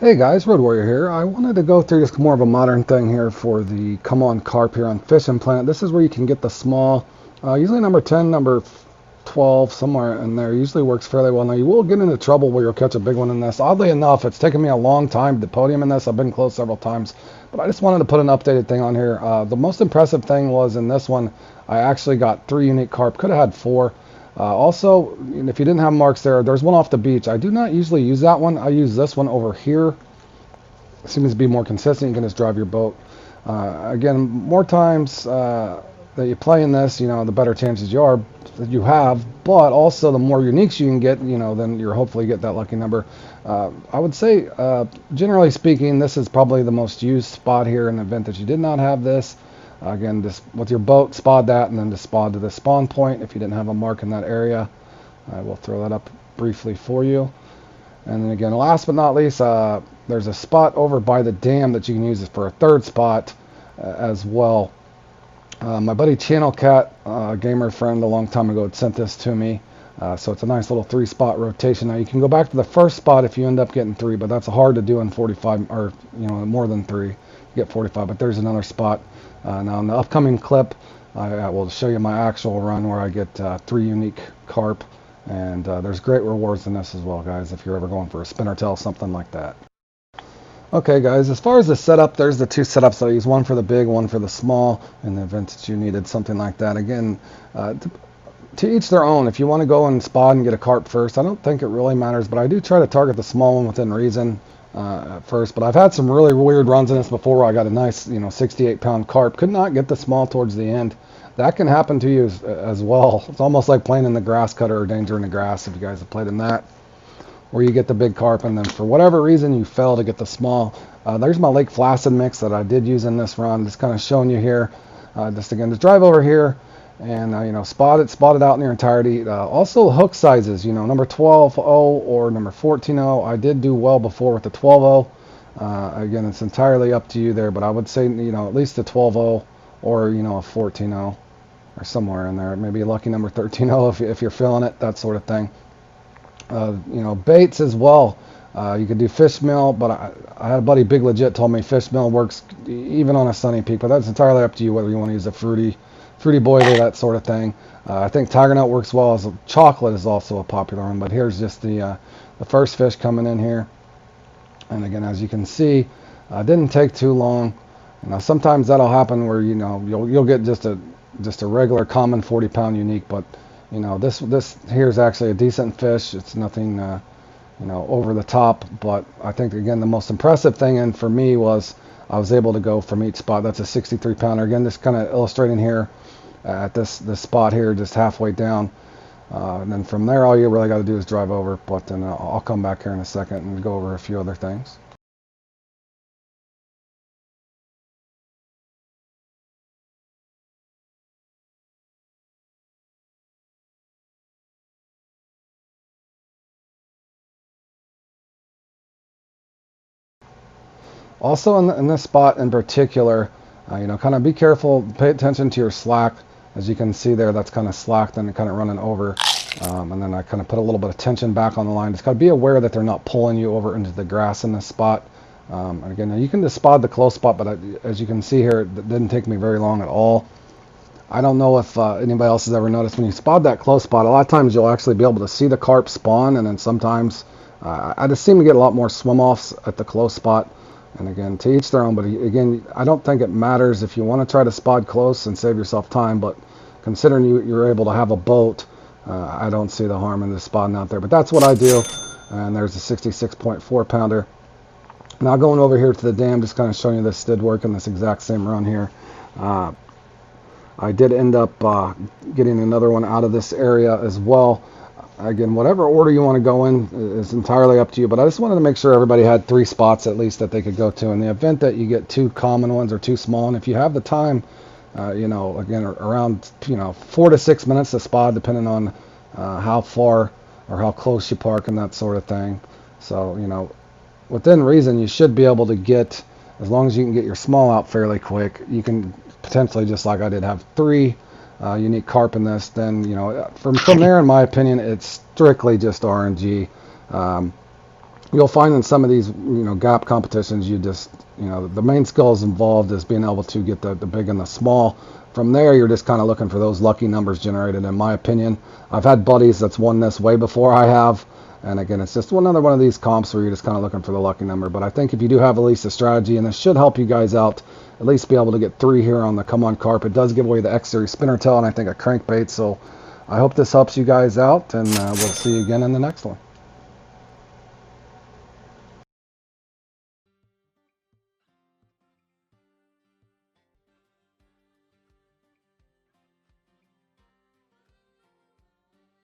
Hey guys, Road Warrior here. I wanted to go through just more of a modern thing here for the Come On Carp here on Fishing Planet. This is where you can get the small, usually number 10, number 12, somewhere in there. Usually works fairly well. Now you will get into trouble where you'll catch a big one in this. Oddly enough, it's taken me a long time to podium in this. I've been close several times, but I just wanted to put an updated thing on here. The most impressive thing was in this one, I actually got 3 unique carp. Could have had 4. Also, if you didn't have marks there, there's one off the beach. I do not usually use that one. I use this one over here. It seems to be more consistent. You can just drive your boat. Again, more times that you play in this, the better chances you have. But also, the more uniques you can get, then you're hopefully get that lucky number. I would say, generally speaking, this is probably the most used spot here in the event that you did not have this. Again, just with your boat, spot that, and then just spot to the spawn point if you didn't have a mark in that area. I will throw that up briefly for you. And then again, last but not least, there's a spot over by the dam that you can use for a third spot as well. My buddy Channel Cat, a gamer friend a long time ago, had sent this to me. So it's a nice little 3-spot rotation. Now you can go back to the first spot if you end up getting 3, but that's hard to do in 45 or more than 3. You get 45, but there's another spot. Now in the upcoming clip, I will show you my actual run where I get 3 unique carp. And there's great rewards in this as well, guys, if you're ever going for a spinner tail, something like that. Okay, guys, as far as the setup, there's the 2 setups that I use, one for the big, one for the small, in the event that you needed something like that. Again, to each their own. If you want to go and spot and get a carp first, I don't think it really matters, but I do try to target the small one within reason at first. But I've had some really weird runs in this before where I got a nice, 68-pound carp. Could not get the small towards the end. That can happen to you as well. It's almost like playing in the grass cutter or danger in the grass if you guys have played in that, where you get the big carp and then for whatever reason you fail to get the small. There's my Lake Placid mix that I did use in this run. Just kind of showing you here. Just drive over here and spot it out in your entirety. Also hook sizes, number 12-0 or number 14-0. I did do well before with the 12-0. Again, it's entirely up to you there, but I would say at least the 12-0 or a 14-0 or somewhere in there. Maybe a lucky number 13-0 if you're feeling it, that sort of thing. Baits as well. You could do fish meal, but I had a buddy, Big Legit, told me fish meal works even on a sunny peak, but that's entirely up to you whether you want to use a fruity boiler, that sort of thing. I think tiger nut works well. As chocolate is also a popular one, but here's just the first fish coming in here. And again, as you can see, didn't take too long. Sometimes that'll happen where you'll get just a regular common 40-pound unique, but this here is actually a decent fish. It's nothing over the top, but I think again the most impressive thing and for me was I was able to go from each spot. That's a 63-pounder. Again, just kind of illustrating here at this spot here, just halfway down. And then from there, all you really got to do is drive over. But then I'll come back here in a second and go over a few other things. Also in this spot in particular, kind of be careful, pay attention to your slack. As you can see there, that's kind of slacked and kind of running over. And then I kind of put a little bit of tension back on the line. Just got to be aware that they're not pulling you over into the grass in this spot. And again, you can just spot the close spot, but as you can see here, it didn't take me very long at all. I don't know if anybody else has ever noticed when you spot that close spot, a lot of times you'll actually be able to see the carp spawn, and then sometimes I just seem to get a lot more swim offs at the close spot. And again, to each their own, but again, I don't think it matters if you want to try to spot close and save yourself time, but considering you're able to have a boat, I don't see the harm in this spotting out there. But that's what I do, and there's a 66.4-pounder. Now going over here to the dam, just kind of showing you this did work in this exact same run here. I did end up getting another one out of this area as well. Again, whatever order you want to go in is entirely up to you, but I just wanted to make sure everybody had 3 spots at least that they could go to in the event that you get 2 common ones or 2 small. And if you have the time, again, around 4 to 6 minutes to spot, depending on how far or how close you park and that sort of thing. So within reason, you should be able to get, as long as you can get your small out fairly quick, you can potentially, just like I did, have 3 unique carp in this. Then from there, in my opinion, it's strictly just RNG. you'll find in some of these, gap competitions, the main skills involved is being able to get the big and the small. From there, you're just kind of looking for those lucky numbers generated, in my opinion. I've had buddies that's won this way before I have. And again, it's just another one of these comps where you're just kind of looking for the lucky number. But I think if you do have at least a strategy, and this should help you guys out, at least be able to get 3 here on the Come On Carp. It does give away the X Series spinner tail and I think a crankbait. So I hope this helps you guys out, and we'll see you again in the next one.